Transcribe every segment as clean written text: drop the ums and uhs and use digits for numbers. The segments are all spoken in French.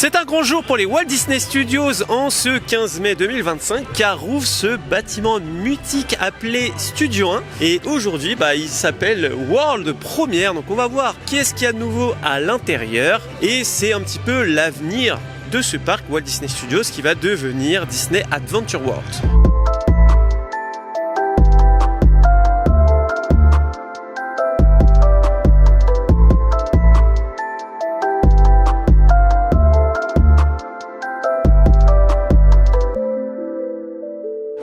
C'est un grand jour pour les Walt Disney Studios en ce 15 mai 2025 car ouvre ce bâtiment mythique appelé Studio 1 et aujourd'hui il s'appelle World Premiere, donc on va voir qu'est-ce qu'il y a de nouveau à l'intérieur et c'est un petit peu l'avenir de ce parc Walt Disney Studios qui va devenir Disney Adventure World.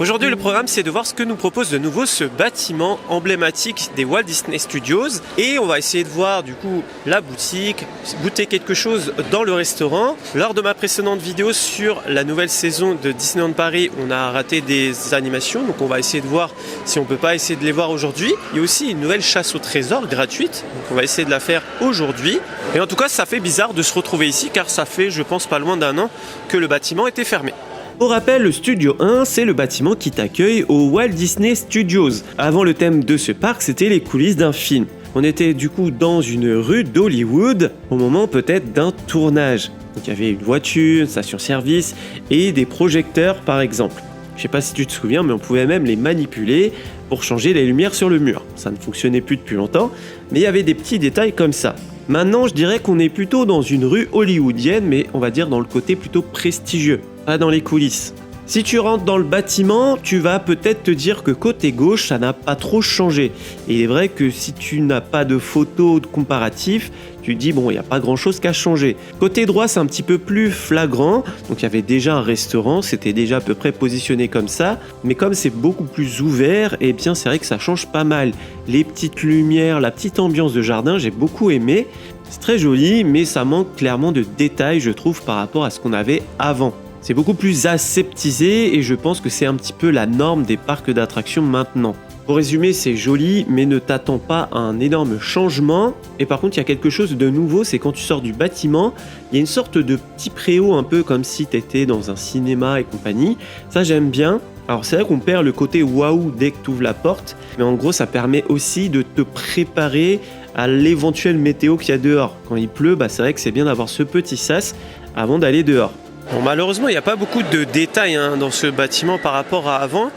Aujourd'hui, le programme, c'est de voir ce que nous propose de nouveau ce bâtiment emblématique des Walt Disney Studios. Et on va essayer de voir du coup la boutique, goûter quelque chose dans le restaurant. Lors de ma précédente vidéo sur la nouvelle saison de Disneyland Paris, on a raté des animations. Donc on va essayer de voir si on peut pas essayer de les voir aujourd'hui. Il y a aussi une nouvelle chasse au trésor gratuite. Donc on va essayer de la faire aujourd'hui. Et en tout cas, ça fait bizarre de se retrouver ici car ça fait, je pense, pas loin d'1 an que le bâtiment était fermé. Pour rappel, le Studio 1, c'est le bâtiment qui t'accueille au Walt Disney Studios. Avant, le thème de ce parc, c'était les coulisses d'un film. On était du coup dans une rue d'Hollywood, au moment peut-être d'un tournage. Donc il y avait une voiture, une station-service et des projecteurs par exemple. Je sais pas si tu te souviens, mais on pouvait même les manipuler pour changer les lumières sur le mur. Ça ne fonctionnait plus depuis longtemps, mais il y avait des petits détails comme ça. Maintenant, je dirais qu'on est plutôt dans une rue hollywoodienne, mais on va dire dans le côté plutôt prestigieux, pas dans les coulisses. Si tu rentres dans le bâtiment, tu vas peut-être te dire que côté gauche, ça n'a pas trop changé. Et il est vrai que si tu n'as pas de photos de comparatif, tu te dis bon, il n'y a pas grand-chose qui a changé. Côté droit, c'est un petit peu plus flagrant. Donc il y avait déjà un restaurant, c'était déjà à peu près positionné comme ça. Mais comme c'est beaucoup plus ouvert, eh bien c'est vrai que ça change pas mal. Les petites lumières, la petite ambiance de jardin, j'ai beaucoup aimé. C'est très joli, mais ça manque clairement de détails, je trouve, par rapport à ce qu'on avait avant. C'est beaucoup plus aseptisé et je pense que c'est un petit peu la norme des parcs d'attractions maintenant. Pour résumer, c'est joli, mais ne t'attends pas à un énorme changement. Et par contre, il y a quelque chose de nouveau, c'est quand tu sors du bâtiment, il y a une sorte de petit préau, un peu comme si tu étais dans un cinéma et compagnie. Ça, j'aime bien. Alors c'est vrai qu'on perd le côté waouh dès que tu ouvres la porte, mais en gros, ça permet aussi de te préparer à l'éventuelle météo qu'il y a dehors. Quand il pleut, c'est vrai que c'est bien d'avoir ce petit sas avant d'aller dehors. Bon, malheureusement, il n'y a pas beaucoup de détails dans ce bâtiment par rapport à avant.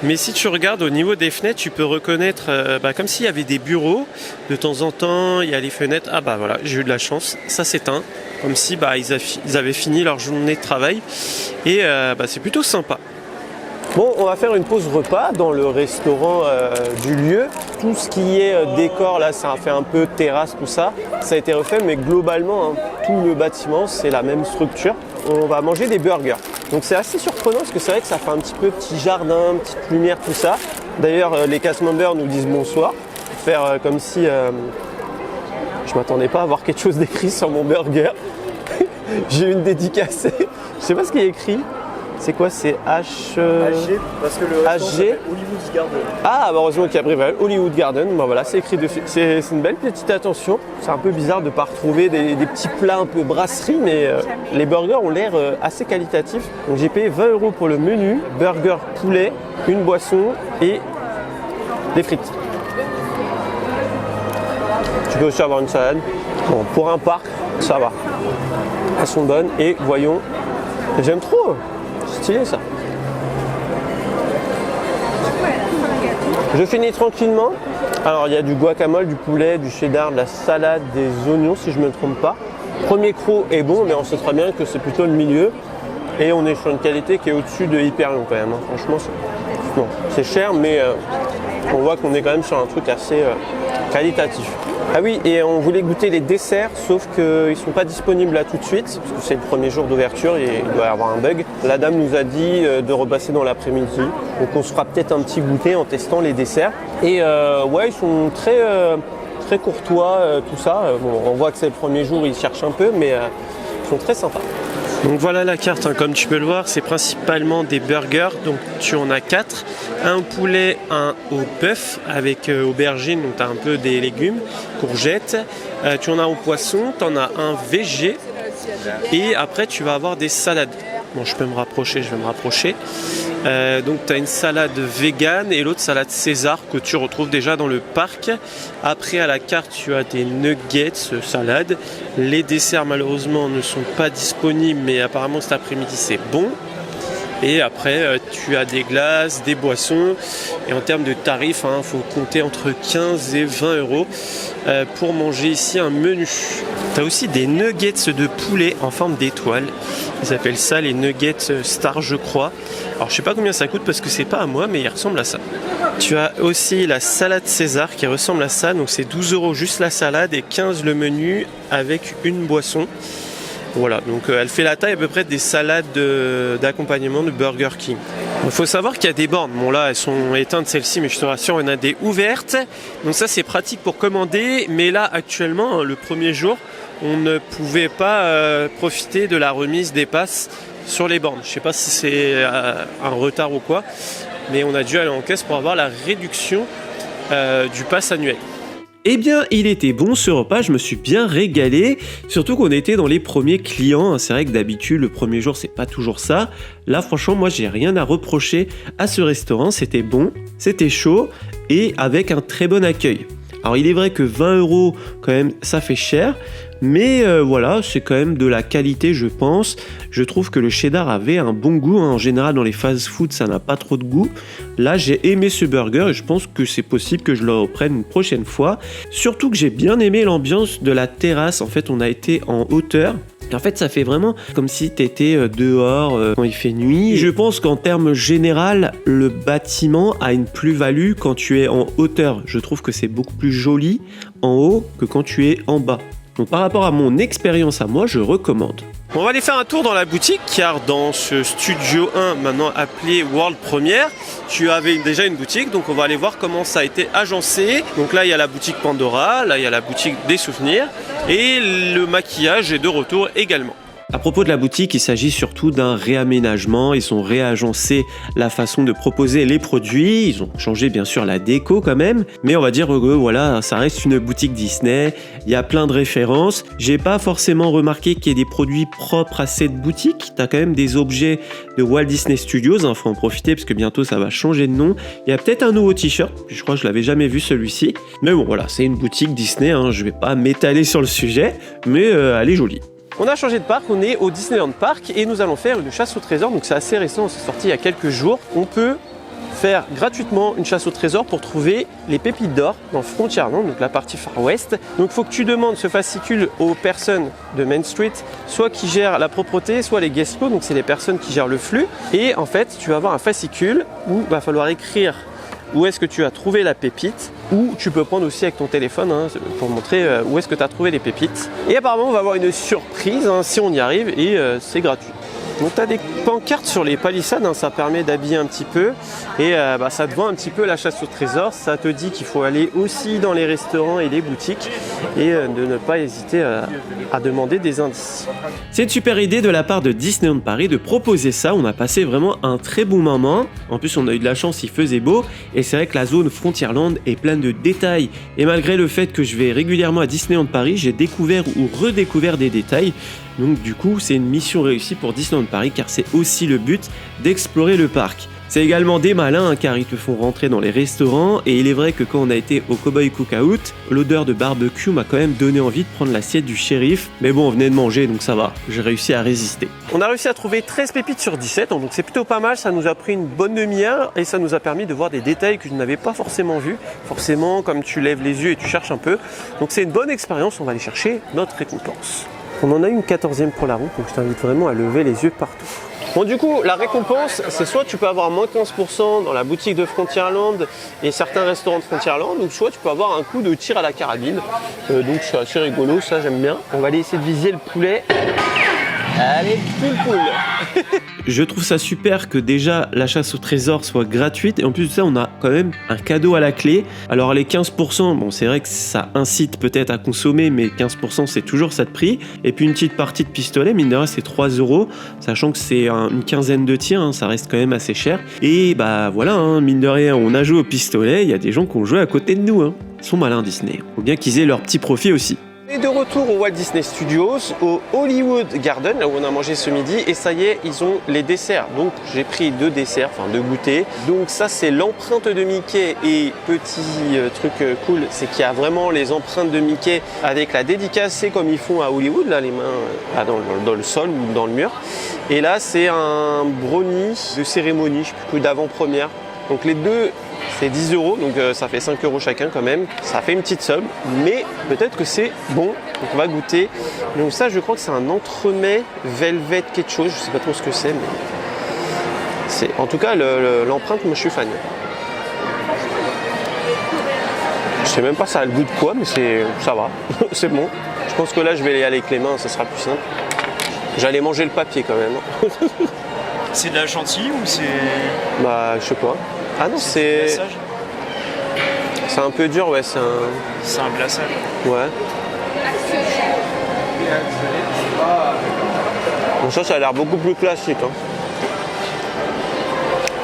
Mais si tu regardes au niveau des fenêtres, tu peux reconnaître comme s'il y avait des bureaux. De temps en temps, il y a les fenêtres. Ah voilà, j'ai eu de la chance. Ça s'éteint. Comme si ils avaient fini leur journée de travail. Et c'est plutôt sympa. Bon, on va faire une pause repas dans le restaurant du lieu. Tout ce qui est décor, là, ça a fait un peu terrasse, tout ça. Ça a été refait, mais globalement, tout le bâtiment, c'est la même structure. On va manger des burgers. Donc c'est assez surprenant parce que c'est vrai que ça fait un petit peu petit jardin, petite lumière, tout ça. D'ailleurs, les cast members nous disent bonsoir. Faire comme si je m'attendais pas à avoir quelque chose d'écrit sur mon burger. J'ai une dédicace. Je sais pas ce qu'il y a écrit. C'est quoi? C'est HG, parce que le HG Hollywood Garden. Ah, heureusement qu'il y a pris Hollywood Garden. Voilà, c'est écrit dessus. C'est une belle petite attention. C'est un peu bizarre de ne pas retrouver des petits plats un peu brasserie, mais les burgers ont l'air assez qualitatifs. Donc j'ai payé 20 € pour le menu, burger poulet, une boisson et des frites. Tu peux aussi avoir une salade. Bon, pour un parc, ça va. Elles sont bonnes et voyons. J'aime trop. Stylé ça. Je finis tranquillement. Alors il y a du guacamole, du poulet, du cheddar, de la salade, des oignons si je ne me trompe pas. Premier croc est bon, mais on sait très bien que c'est plutôt le milieu. Et on est sur une qualité qui est au-dessus de Hyperion quand même. Franchement, c'est cher, mais on voit qu'on est quand même sur un truc assez qualitatif. Ah oui, et on voulait goûter les desserts, sauf qu'ils ne sont pas disponibles là tout de suite, parce que c'est le premier jour d'ouverture et il doit y avoir un bug. La dame nous a dit de repasser dans l'après-midi, donc on se fera peut-être un petit goûter en testant les desserts. Et ouais, ils sont très courtois, tout ça. Bon, on voit que c'est le premier jour, ils cherchent un peu, mais ils sont très sympas. Donc voilà la carte, comme tu peux le voir, c'est principalement des burgers, donc tu en as 4, un au poulet, un au bœuf avec aubergine, donc tu as un peu des légumes, courgettes, tu en as au poisson, tu en as un végé et après tu vas avoir des salades. Bon, je peux me rapprocher, je vais me rapprocher. Donc tu as une salade vegan et l'autre salade César que tu retrouves déjà dans le parc. Après à la carte tu as des nuggets salade. Les desserts malheureusement ne sont pas disponibles mais apparemment cet après-midi c'est bon. Et après tu as des glaces, des boissons et en termes de tarifs, faut compter entre 15 et 20 euros pour manger ici un menu. Tu as aussi des nuggets de poulet en forme d'étoile. Ils appellent ça les nuggets Star je crois. Alors je sais pas combien ça coûte parce que c'est pas à moi mais il ressemble à ça. Tu as aussi la salade César qui ressemble à ça, donc c'est 12 euros juste la salade et 15 le menu avec une boisson. Voilà, donc elle fait la taille à peu près des salades d'accompagnement de Burger King. Il faut savoir qu'il y a des bornes. Bon là, elles sont éteintes celles-ci, mais je te rassure, il y en a des ouvertes. Donc ça, c'est pratique pour commander. Mais là, actuellement, le premier jour, on ne pouvait pas profiter de la remise des passes sur les bornes. Je ne sais pas si c'est un retard ou quoi, mais on a dû aller en caisse pour avoir la réduction du pass annuel. Eh bien, il était bon ce repas, je me suis bien régalé, surtout qu'on était dans les premiers clients. C'est vrai que d'habitude, le premier jour, c'est pas toujours ça. Là, franchement, moi, j'ai rien à reprocher à ce restaurant. C'était bon, c'était chaud et avec un très bon accueil. Alors, il est vrai que 20 euros, quand même, ça fait cher. Mais voilà, c'est quand même de la qualité, je pense. Je trouve que le cheddar avait un bon goût. En général, dans les fast-food, ça n'a pas trop de goût. Là, j'ai aimé ce burger et je pense que c'est possible que je le reprenne une prochaine fois. Surtout que j'ai bien aimé l'ambiance de la terrasse. En fait, on a été en hauteur. En fait, ça fait vraiment comme si tu étais dehors quand il fait nuit. Je pense qu'en termes général, le bâtiment a une plus-value quand tu es en hauteur. Je trouve que c'est beaucoup plus joli en haut que quand tu es en bas. Donc par rapport à mon expérience à moi, je recommande. On va aller faire un tour dans la boutique car dans ce Studio 1, maintenant appelé World Premiere, tu avais déjà une boutique, donc on va aller voir comment ça a été agencé. Donc là il y a la boutique Pandora, là il y a la boutique des souvenirs et le maquillage est de retour également. À propos de la boutique, il s'agit surtout d'un réaménagement. Ils ont réagencé la façon de proposer les produits. Ils ont changé bien sûr la déco quand même. Mais on va dire que voilà, ça reste une boutique Disney. Il y a plein de références. J'ai pas forcément remarqué qu'il y ait des produits propres à cette boutique. Tu as quand même des objets de Walt Disney Studios. Faut en profiter parce que bientôt ça va changer de nom. Il y a peut-être un nouveau t-shirt. Je crois que je l'avais jamais vu celui-ci. Mais bon voilà, c'est une boutique Disney. Je vais pas m'étaler sur le sujet. Mais elle est jolie. On a changé de parc, on est au Disneyland Park et nous allons faire une chasse au trésor. Donc c'est assez récent, c'est sorti il y a quelques jours. On peut faire gratuitement une chasse au trésor pour trouver les pépites d'or dans Frontierland, donc la partie Far West. Donc il faut que tu demandes ce fascicule aux personnes de Main Street, soit qui gèrent la propreté, soit les guest co, donc c'est les personnes qui gèrent le flux. Et en fait, tu vas avoir un fascicule où il va falloir écrire où est-ce que tu as trouvé la pépite, ou tu peux prendre aussi avec ton téléphone pour montrer où est-ce que tu as trouvé les pépites. Et apparemment on va avoir une surprise si on y arrive et c'est gratuit. Donc tu as des pancartes sur les palissades, ça permet d'habiller un petit peu et ça te vend un petit peu la chasse au trésor. Ça te dit qu'il faut aller aussi dans les restaurants et les boutiques et de ne pas hésiter à demander des indices. C'est une super idée de la part de Disneyland Paris de proposer ça. On a passé vraiment un très bon moment. En plus on a eu de la chance, il faisait beau et c'est vrai que la zone Frontierland est pleine de détails. Et malgré le fait que je vais régulièrement à Disneyland Paris, j'ai découvert ou redécouvert des détails. Donc du coup, c'est une mission réussie pour Disneyland Paris car c'est aussi le but d'explorer le parc. C'est également des malins car ils te font rentrer dans les restaurants et il est vrai que quand on a été au Cowboy Cookout, l'odeur de barbecue m'a quand même donné envie de prendre l'assiette du shérif. Mais bon, on venait de manger donc ça va, j'ai réussi à résister. On a réussi à trouver 13 pépites sur 17, donc c'est plutôt pas mal, ça nous a pris une bonne demi-heure et ça nous a permis de voir des détails que je n'avais pas forcément vus. Forcément, comme tu lèves les yeux et tu cherches un peu. Donc c'est une bonne expérience, on va aller chercher notre récompense. On en a une 14e pour la route, donc je t'invite vraiment à lever les yeux partout. Bon du coup, la récompense, c'est soit tu peux avoir moins 15% dans la boutique de Frontierland et certains restaurants de Frontierland, ou soit tu peux avoir un coup de tir à la carabine. Donc c'est assez rigolo, ça j'aime bien. On va aller essayer de viser le poulet. Allez, poule. Je trouve ça super que déjà la chasse au trésor soit gratuite et en plus de ça on a quand même un cadeau à la clé. Alors les 15%, bon c'est vrai que ça incite peut-être à consommer mais 15% c'est toujours ça de prix. Et puis une petite partie de pistolet, mine de rien c'est 3 €, sachant que c'est une quinzaine de tirs, ça reste quand même assez cher. Et bah voilà, mine de rien on a joué au pistolet, il y a des gens qui ont joué à côté de nous. Ils sont malins Disney, faut bien qu'ils aient leur petit profit aussi. Et de retour au Walt Disney Studios, au Hollywood Garden, là où on a mangé ce midi, et ça y est, ils ont les desserts. Donc j'ai pris 2 desserts, enfin 2 goûters. Donc ça c'est l'empreinte de Mickey, et petit truc cool, c'est qu'il y a vraiment les empreintes de Mickey avec la dédicace, c'est comme ils font à Hollywood, là les mains dans le sol ou dans le mur. Et là c'est un brownie de cérémonie, je sais plus, d'avant-première. Donc les deux, c'est 10 €, donc ça fait 5 € chacun quand même. Ça fait une petite somme, mais peut-être que c'est bon, donc on va goûter. Donc ça, je crois que c'est un entremets velvet quelque chose, je sais pas trop ce que c'est, mais en tout cas l'empreinte, moi je suis fan. Je sais même pas ça a le goût de quoi, mais ça va, c'est bon. Je pense que là je vais y aller avec les mains, ça sera plus simple. J'allais manger le papier quand même. C'est de la chantilly ou c'est... Bah je sais pas. Ah non, c'est un peu dur, ouais, c'est un glaçage. Ouais. Bon, ça a l'air beaucoup plus classique. Hein.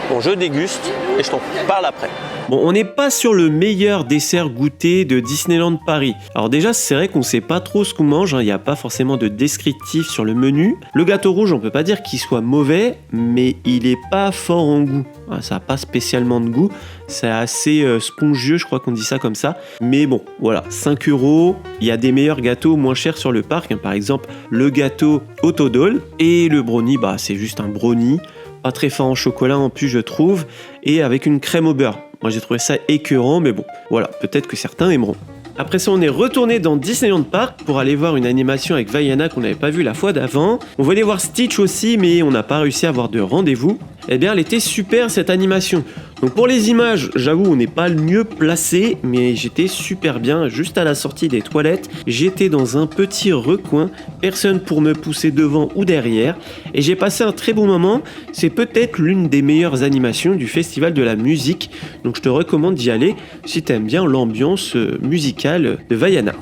Bon, je déguste et je t'en parle après. Bon, on n'est pas sur le meilleur dessert goûté de Disneyland Paris. Alors déjà, c'est vrai qu'on sait pas trop ce qu'on mange, il n'y a pas forcément de descriptif sur le menu. Le gâteau rouge, on peut pas dire qu'il soit mauvais, mais il est pas fort en goût. Ça n'a pas spécialement de goût, c'est assez spongieux, je crois qu'on dit ça comme ça. Mais bon, voilà, 5 €, il y a des meilleurs gâteaux moins chers sur le parc, par exemple le gâteau Autodol, et le brownie, bah c'est juste un brownie, pas très fort en chocolat en plus je trouve, et avec une crème au beurre. Moi j'ai trouvé ça écœurant, mais bon, voilà, peut-être que certains aimeront. Après ça, on est retourné dans Disneyland Park pour aller voir une animation avec Vaiana qu'on n'avait pas vue la fois d'avant. On voulait voir Stitch aussi, mais on n'a pas réussi à avoir de rendez-vous. Eh bien, elle était super cette animation. Donc pour les images, j'avoue, on n'est pas le mieux placé, mais j'étais super bien, juste à la sortie des toilettes. J'étais dans un petit recoin, personne pour me pousser devant ou derrière, et j'ai passé un très bon moment. C'est peut-être l'une des meilleures animations du Festival de la musique, donc je te recommande d'y aller si tu aimes bien l'ambiance musicale de Vaiana.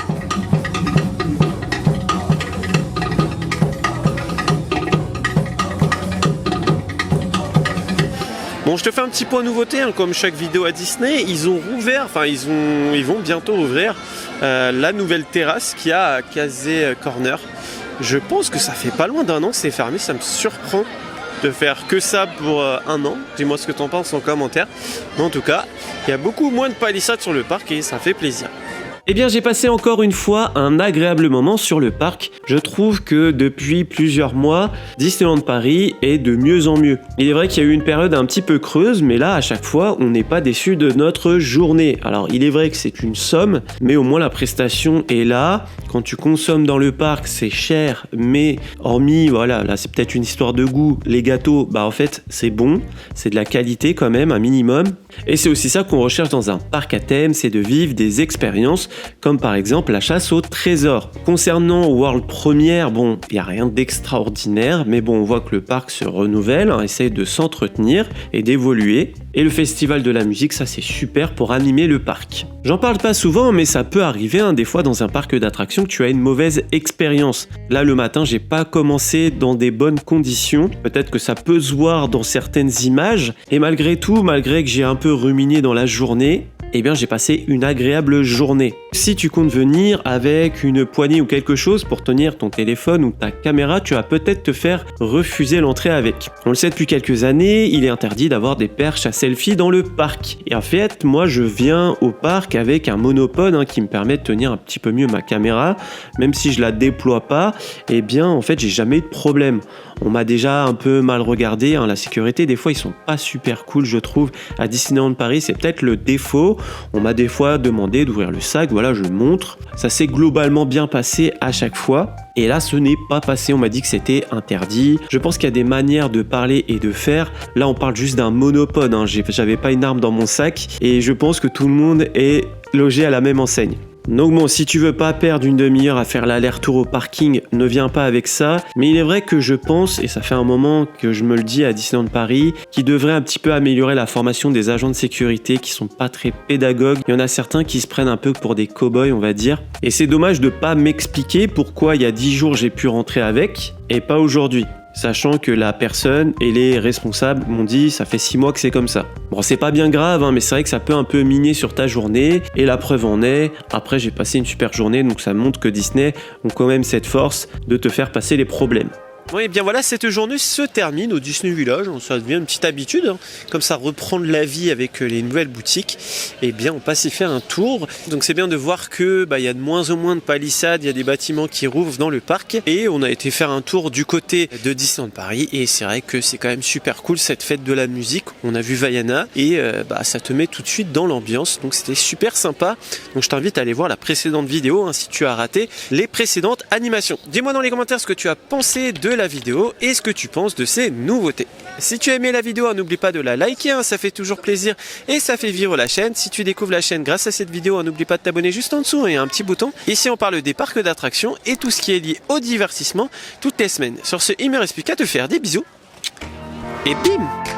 Bon, je te fais un petit point nouveauté, hein, comme chaque vidéo à Disney, ils ont rouvert, enfin ils vont bientôt rouvrir la nouvelle terrasse qu'il y a à Casey Corner. Je pense que ça fait pas loin d'1 an que c'est fermé, ça me surprend de faire que ça pour 1 an. Dis-moi ce que t'en penses en commentaire. Mais en tout cas, il y a beaucoup moins de palissades sur le parc et ça fait plaisir. Eh bien, j'ai passé encore une fois un agréable moment sur le parc. Je trouve que depuis plusieurs mois, Disneyland Paris est de mieux en mieux. Il est vrai qu'il y a eu une période un petit peu creuse, mais là, à chaque fois, on n'est pas déçu de notre journée. Alors, il est vrai que c'est une somme, mais au moins la prestation est là. Quand tu consommes dans le parc, c'est cher, mais hormis, voilà, là, c'est peut-être une histoire de goût. Les gâteaux, bah en fait, c'est bon, c'est de la qualité quand même, un minimum. Et c'est aussi ça qu'on recherche dans un parc à thème, c'est de vivre des expériences, comme par exemple la chasse au trésor. Concernant World Première, bon, il n'y a rien d'extraordinaire, mais bon, on voit que le parc se renouvelle, essaye de s'entretenir et d'évoluer. Et le festival de la musique, ça c'est super pour animer le parc. J'en parle pas souvent, mais ça peut arriver des fois dans un parc d'attractions que tu as une mauvaise expérience. Là, le matin, j'ai pas commencé dans des bonnes conditions. Peut-être que ça peut se voir dans certaines images. Et malgré tout, malgré que j'ai un peu ruminé dans la journée, eh bien j'ai passé une agréable journée. Si tu comptes venir avec une poignée ou quelque chose pour tenir ton téléphone ou ta caméra, tu vas peut-être te faire refuser l'entrée avec. On le sait depuis quelques années, il est interdit d'avoir des perches à selfie dans le parc. Et en fait, moi je viens au parc avec un monopode qui me permet de tenir un petit peu mieux ma caméra, même si je la déploie pas, eh bien en fait j'ai jamais eu de problème. On m'a déjà un peu mal regardé, la sécurité des fois ils sont pas super cool je trouve à Disneyland Paris, c'est peut-être le défaut. On m'a des fois demandé d'ouvrir le sac, voilà je montre, ça s'est globalement bien passé à chaque fois. Et là, ce n'est pas passé, on m'a dit que c'était interdit. Je pense qu'il y a des manières de parler et de faire. Là, on parle juste d'un monopode, j'avais pas une arme dans mon sac. Et je pense que tout le monde est logé à la même enseigne. Donc bon, si tu veux pas perdre une demi-heure à faire l'aller-retour au parking, ne viens pas avec ça. Mais il est vrai que je pense, et ça fait un moment que je me le dis à Disneyland Paris, qu'ils devraient un petit peu améliorer la formation des agents de sécurité qui sont pas très pédagogues. Il y en a certains qui se prennent un peu pour des cow-boys, on va dire. Et c'est dommage de pas m'expliquer pourquoi il y a 10 jours j'ai pu rentrer avec et pas aujourd'hui. sachant que la personne et les responsables m'ont dit ça fait 6 mois que c'est comme ça. Bon, c'est pas bien grave, hein, mais c'est vrai que ça peut un peu miner sur ta journée, et la preuve en est, après j'ai passé une super journée, donc ça montre que Disney ont quand même cette force de te faire passer les problèmes. Bon, et bien voilà, cette journée se termine au Disney Village, ça devient une petite habitude, hein. Comme ça reprendre la vie avec les nouvelles boutiques, et bien on passe y faire un tour. Donc c'est bien de voir que y a de moins en moins de palissades, il y a des bâtiments qui rouvrent dans le parc, et on a été faire un tour du côté de Disneyland Paris, et c'est vrai que c'est quand même super cool cette fête de la musique. On a vu Vaiana, et ça te met tout de suite dans l'ambiance, donc c'était super sympa. Donc je t'invite à aller voir la précédente vidéo, hein, si tu as raté les précédentes animations. Dis-moi dans les commentaires ce que tu as pensé de la vidéo et ce que tu penses de ces nouveautés. Si tu as aimé la vidéo, n'oublie pas de la liker, hein, ça fait toujours plaisir et ça fait vivre la chaîne. Si tu découvres la chaîne grâce à cette vidéo, n'oublie pas de t'abonner juste en dessous, il y a un petit bouton. Ici on parle des parcs d'attractions et tout ce qui est lié au divertissement toutes les semaines. Sur ce, il me reste plus qu'à te faire des bisous et bim!